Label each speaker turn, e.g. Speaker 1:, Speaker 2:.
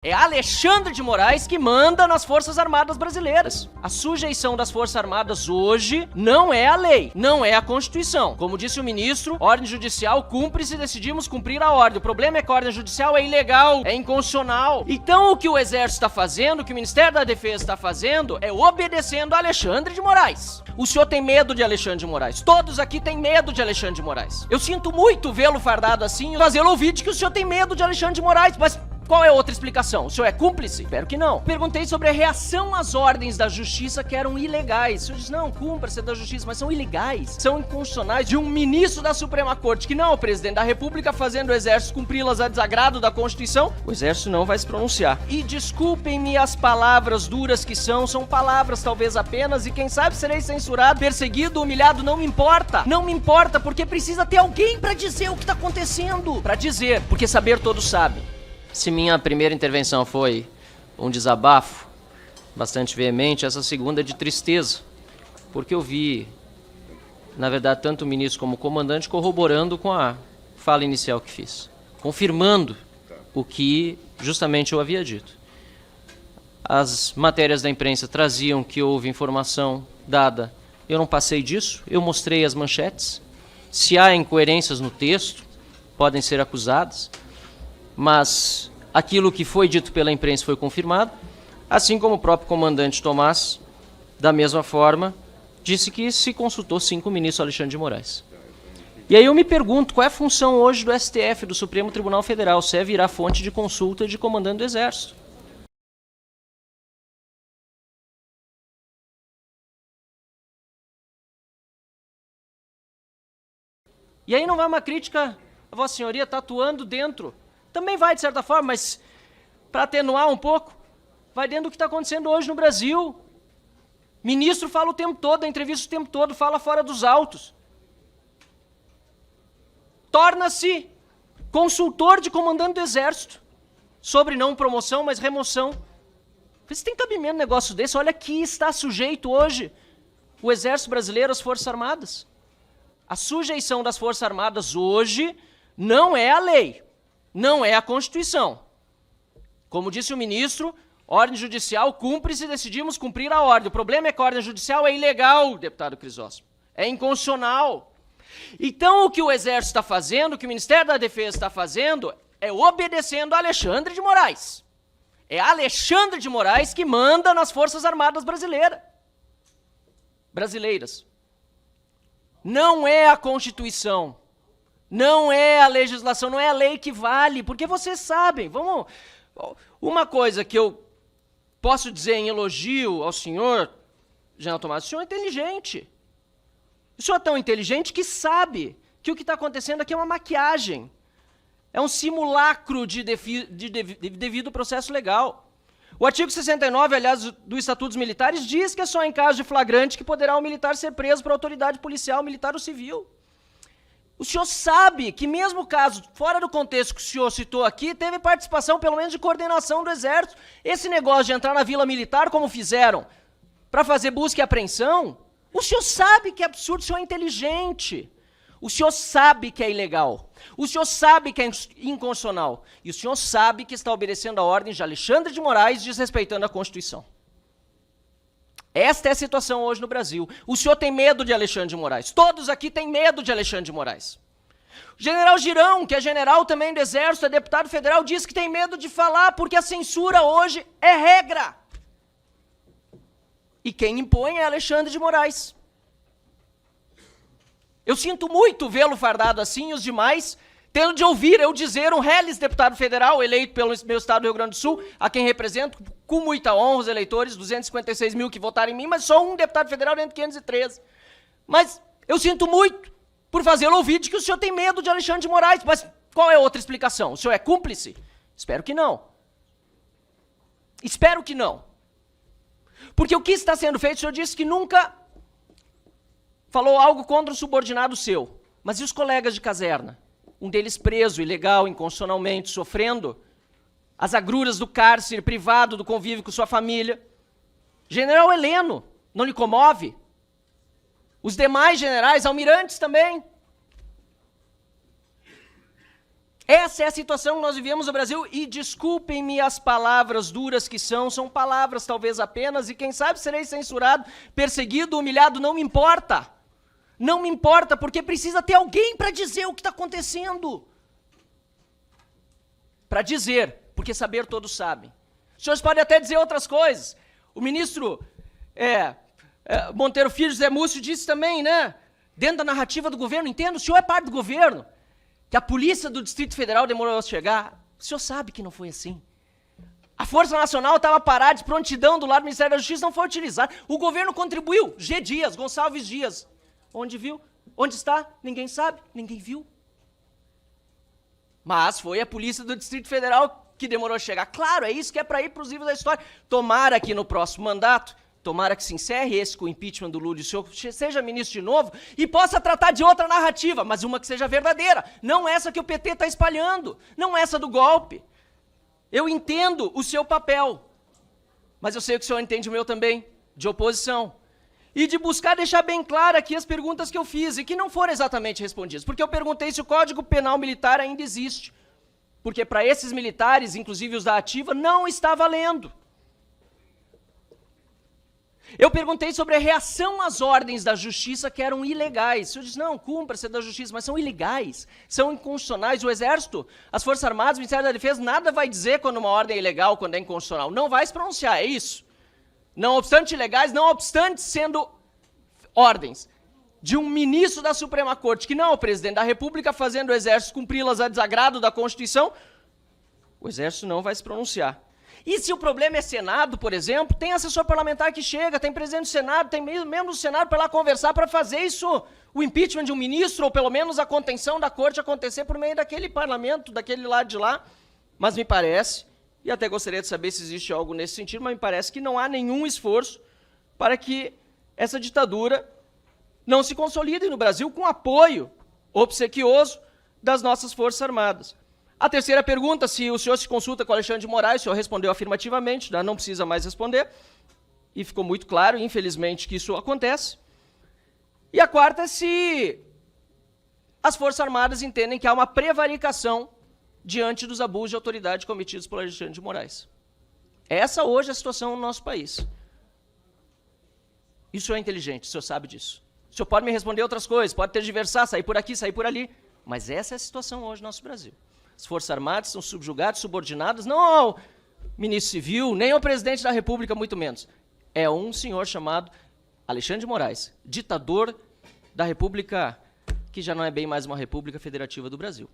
Speaker 1: É Alexandre de Moraes que manda nas Forças Armadas brasileiras. A sujeição das Forças Armadas hoje não é a lei, não é a Constituição. Como disse o ministro, ordem judicial cumpre se decidimos cumprir a ordem. O problema é que a ordem judicial é ilegal, é inconstitucional. Então o que o Exército está fazendo, o que o Ministério da Defesa está fazendo, é obedecendo a Alexandre de Moraes. O senhor tem medo de Alexandre de Moraes. Todos aqui têm medo de Alexandre de Moraes. Eu sinto muito vê-lo fardado assim e fazê-lo ouvir de que o senhor tem medo de Alexandre de Moraes, mas qual é a outra explicação? O senhor é cúmplice? Espero que não. Perguntei sobre a reação às ordens da justiça que eram ilegais. O senhor diz, não, cumpra-se da justiça, mas são ilegais, são inconstitucionais. De um ministro da Suprema Corte que não é o presidente da República fazendo o Exército cumpri-las a desagrado da Constituição, o Exército não vai se pronunciar. E desculpem-me as palavras duras que são palavras talvez apenas, e quem sabe serei censurado, perseguido, humilhado, não me importa. Não me importa, porque precisa ter alguém para dizer o que está acontecendo. Para dizer, porque saber todos sabem. Se minha primeira intervenção foi um desabafo bastante veemente, essa segunda é de tristeza, porque eu vi, na verdade, tanto o ministro como o comandante corroborando com a fala inicial que fiz, confirmando o que justamente eu havia dito. As matérias da imprensa traziam que houve informação dada, eu não passei disso, eu mostrei as manchetes. Se há incoerências no texto, podem ser acusadas, mas aquilo que foi dito pela imprensa foi confirmado, assim como o próprio comandante Tomás, da mesma forma, disse que se consultou sim com o ministro Alexandre de Moraes. E aí eu me pergunto, qual é a função hoje do STF, do Supremo Tribunal Federal, se é virar fonte de consulta de comandante do Exército? E aí não vai uma crítica, a Vossa Senhoria está atuando dentro. Também vai, de certa forma, mas para atenuar um pouco, vai dentro do que está acontecendo hoje no Brasil. Ministro fala o tempo todo, a entrevista o tempo todo, fala fora dos autos. Torna-se consultor de comandante do Exército, sobre não promoção, mas remoção. Você tem cabimento um negócio desse? Olha que está sujeito hoje o Exército Brasileiro às Forças Armadas. A sujeição das Forças Armadas hoje não é a lei, não é a Constituição. Como disse o ministro, ordem judicial cumpre se decidimos cumprir a ordem. O problema é que a ordem judicial é ilegal, deputado Crisóstomo. É inconstitucional. Então o que o Exército está fazendo, o que o Ministério da Defesa está fazendo, é obedecendo a Alexandre de Moraes. É Alexandre de Moraes que manda nas Forças Armadas brasileiras. Não é a Constituição. Não é a legislação, não é a lei que vale, porque vocês sabem, uma coisa que eu posso dizer em elogio ao senhor, General Tomás, o senhor é inteligente. O senhor é tão inteligente que sabe que o que está acontecendo aqui é uma maquiagem, é um simulacro de devido processo legal. O artigo 69, aliás, do Estatuto dos Militares, diz que é só em caso de flagrante que poderá o militar ser preso por autoridade policial, militar ou civil. O senhor sabe que mesmo o caso, fora do contexto que o senhor citou aqui, teve participação, pelo menos, de coordenação do Exército. Esse negócio de entrar na Vila Militar, como fizeram, para fazer busca e apreensão, o senhor sabe que é absurdo, o senhor é inteligente. O senhor sabe que é ilegal. O senhor sabe que é inconstitucional. E o senhor sabe que está obedecendo a ordem de Alexandre de Moraes, desrespeitando a Constituição. Esta é a situação hoje no Brasil. O senhor tem medo de Alexandre de Moraes. Todos aqui têm medo de Alexandre de Moraes. O general Girão, que é general também do Exército, é deputado federal, diz que tem medo de falar porque a censura hoje é regra. E quem impõe é Alexandre de Moraes. Eu sinto muito vê-lo fardado assim e os demais, tendo de ouvir eu dizer um reles deputado federal, eleito pelo meu estado do Rio Grande do Sul, a quem represento, com muita honra, os eleitores, 256 mil que votaram em mim, mas só um deputado federal dentro de 513. Mas eu sinto muito por fazê-lo ouvir de que o senhor tem medo de Alexandre de Moraes, mas qual é a outra explicação? O senhor é cúmplice? Espero que não. Espero que não. Porque o que está sendo feito, o senhor disse que nunca falou algo contra um subordinado seu. Mas e os colegas de caserna? Um deles preso, ilegal, inconstitucionalmente, sofrendo as agruras do cárcere, privado do convívio com sua família. General Heleno, não lhe comove? Os demais generais, almirantes também. Essa é a situação que nós vivemos no Brasil e desculpem-me as palavras duras que são palavras talvez apenas e quem sabe serei censurado, perseguido, humilhado, não me importa. Não me importa porque precisa ter alguém para dizer o que está acontecendo. Para dizer, porque saber todos sabem. Os senhores podem até dizer outras coisas. O ministro Monteiro Filho, José Múcio, disse também, né? Dentro da narrativa do governo, entendo, o senhor é parte do governo. Que a polícia do Distrito Federal demorou a chegar. O senhor sabe que não foi assim. A Força Nacional estava parada de prontidão do lado do Ministério da Justiça, não foi utilizada. O governo contribuiu. G. Dias, Gonçalves Dias. Onde viu? Onde está? Ninguém sabe, ninguém viu. Mas foi a polícia do Distrito Federal que demorou a chegar. Claro, é isso que é para ir para os livros da história. Tomara que no próximo mandato, tomara que se encerre esse com o impeachment do Lula e o senhor seja ministro de novo e possa tratar de outra narrativa, mas uma que seja verdadeira. Não essa que o PT está espalhando, não essa do golpe. Eu entendo o seu papel, mas eu sei que o senhor entende o meu também, de oposição. E de buscar deixar bem claro aqui as perguntas que eu fiz e que não foram exatamente respondidas. Porque eu perguntei se o Código Penal Militar ainda existe. Porque para esses militares, inclusive os da ativa, não está valendo. Eu perguntei sobre a reação às ordens da justiça que eram ilegais. O senhor disse, não, cumpra-se da justiça, mas são ilegais, são inconstitucionais. O Exército, as Forças Armadas, o Ministério da Defesa, nada vai dizer quando uma ordem é ilegal, quando é inconstitucional. Não vai se pronunciar, é isso. Não obstante ilegais, não obstante sendo ordens de um ministro da Suprema Corte, que não é o presidente da República, fazendo o Exército cumpri-las a desagrado da Constituição, o Exército não vai se pronunciar. E se o problema é Senado, por exemplo, tem assessor parlamentar que chega, tem presidente do Senado, tem membro do Senado para lá conversar para fazer isso, o impeachment de um ministro, ou pelo menos a contenção da corte acontecer por meio daquele parlamento, daquele lado de lá. Mas me parece, e até gostaria de saber se existe algo nesse sentido, mas me parece que não há nenhum esforço para que essa ditadura não se consolide no Brasil com apoio obsequioso das nossas Forças Armadas. A terceira pergunta, se o senhor se consulta com o Alexandre de Moraes, o senhor respondeu afirmativamente, não precisa mais responder, e ficou muito claro, infelizmente, que isso acontece. E a quarta, se as Forças Armadas entendem que há uma prevaricação diante dos abusos de autoridade cometidos pelo Alexandre de Moraes. Essa hoje é a situação no nosso país. E o senhor é inteligente, o senhor sabe disso. O senhor pode me responder outras coisas, pode tergiversar, sair por aqui, sair por ali, mas essa é a situação hoje no nosso Brasil. As Forças Armadas são subjugadas, subordinadas, não ao ministro civil, nem ao presidente da República, muito menos. É um senhor chamado Alexandre de Moraes, ditador da República, que já não é bem mais uma República Federativa do Brasil.